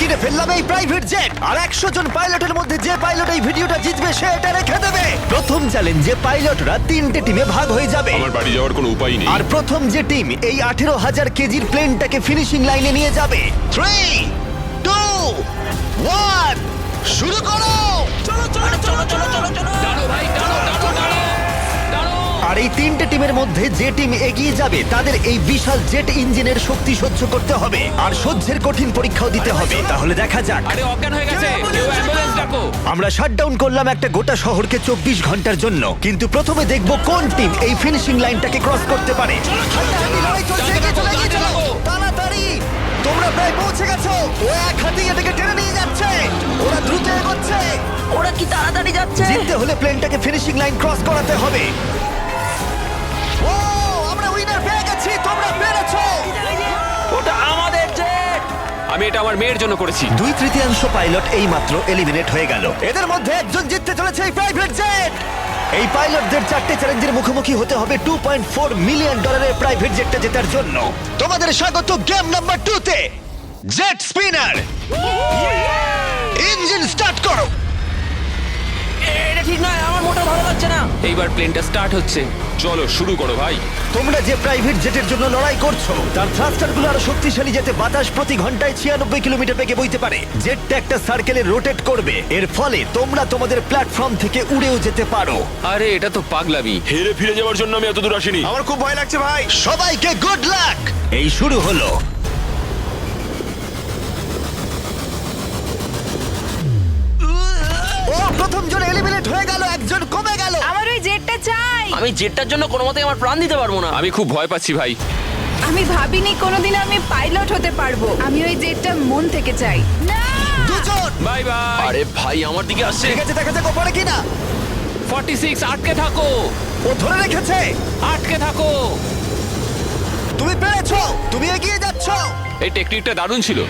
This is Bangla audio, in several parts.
কিনে ফেললাম এই প্রাইভেট জেট আর 100 জন পাইলটের মধ্যে যে পাইলট এই ভিডিওটা জিতবে সে এটা রেখে দেবে। প্রথম চ্যালেঞ্জে পাইলটরা 3টে টিমে ভাগ হয়ে যাবে। আমার বাড়ি যাওয়ার কোনো উপায় নেই। আর প্রথম যে টিম এই 18,000 কেজির প্লেনটাকে ফিনিশিং লাইনে নিয়ে যাবে। 3, 2, 1 শুরু করো। আর এই 3টে টিমের মধ্যে যে টিম এগিয়ে যাবে তাদের এই বিশাল জেট ইঞ্জিনের শক্তি সহ্য করতে হবে আর সহ্যের কঠিন পরীক্ষাও দিতে হবে। তাহলে দেখা যাক। আরে অজ্ঞান হয়ে গেছে, কেউ অ্যাম্বুলেন্স ডাকো। আমরা শাটডাউন করলাম একটা গোটা শহরকে 24 ঘন্টার জন্য, কিন্তু প্রথমে দেখব কোন টিম এই ফিনিশিং লাইনটাকে ক্রস করতে পারে। হাড্ডাহাড্ডি লড়াই চলছে, এগিয়ে চলো, এগিয়ে চলো। তাড়াতাড়ি, তোমরা প্রায় পৌঁছে গেছো। ও এক হাতে এটাকে টেনে নিয়ে যাচ্ছে, ওরা দ্রুত এগোচ্ছে। ওরা কি তাড়াতাড়ি যাচ্ছে? জিততে হলে প্লেনটাকে ফিনিশিং লাইন ক্রস করাতে হবে। ও, আমরা উইনার পেয়ে গেছি, তোমরা পেরেছো। ওটা আমাদের জেট। আমি এটা আমার মেয়ের জন্য করেছি। 2/3 পাইলট এইমাত্র এলিমিনেট হয়ে গেল। এদের মধ্যে একজন জিততে চলেছে এই প্রাইভেট জেট। এই পাইলটদের 4টে চ্যালেঞ্জের মুখোমুখি হতে হবে $2.4 মিলিয়ন প্রাইভেট জেটটা জেতার জন্য। তোমাদের স্বাগত গেম নাম্বার 2 তে, জেট স্পিনার। ইঞ্জিন স্টার্ট করো। এটা ঠিক নয়, আমার মোটা ভালো লাগছে না। এইবার প্লেনটা স্টার্ট হচ্ছে। চলো শুরু করো ভাই। তোমরা যে প্রাইভেট জেটের জন্য লড়াই করছো তার থ্রাস্টারগুলো আরো শক্তিশালী, যাতে বাতাস প্রতি ঘন্টায় 96 কিলোমিটার বেগে বইতে পারে। জেটটা একটা সার্কেলে রোটেট করবে, এর ফলে তোমরা তোমাদের প্ল্যাটফর্ম থেকে উড়েও যেতে পারো। আরে এটা তো পাগলামি। হেরে ফিরে যাওয়ার জন্য আমি এত দূর আসিনি। আমার খুব ভয় লাগছে ভাই। সবাইকে গুড লাক। এই শুরু হলো। ও, প্রথম জন এলিমিনেট হয়ে গেল, একজন কমে গেল। আমার ওই জেটটা চাই। আমি জেটটার জন্য কোনো মতেই আমার প্রাণ দিতে পারবো না। আমি খুব ভয় পাচ্ছি ভাই। আমি ভাবিনি কোনোদিন আমি পাইলট হতে পারবো। আমি ওই জেটটা মন থেকে চাই। না, দুজন। Bye bye. আরে ভাই আমার দিকে আসছে। ঠিক আছে, দেখা যাক ও পারে কিনা। 46 আটকে থাকো, ও ধরে রেখেছে। আটকে থাকো। তুমি পেরেছো, তুমি এগিয়ে যাচ্ছো। এই টেকনিকটা দারুণ ছিল।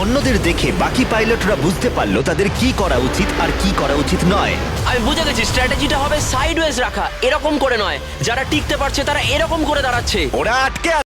অন্যদের দেখে বাকি পাইলটরা বুঝতে পারলো তাদের কি করা উচিত আর কি করা উচিত নয়। আমি বুঝে গেছি, স্ট্র্যাটেজিটা হবে সাইডওয়েজ রাখা, এরকম করে নয়। যারা টিকতে পারছে তারা এরকম করে দাঁড়াচ্ছে। ওরা আটকে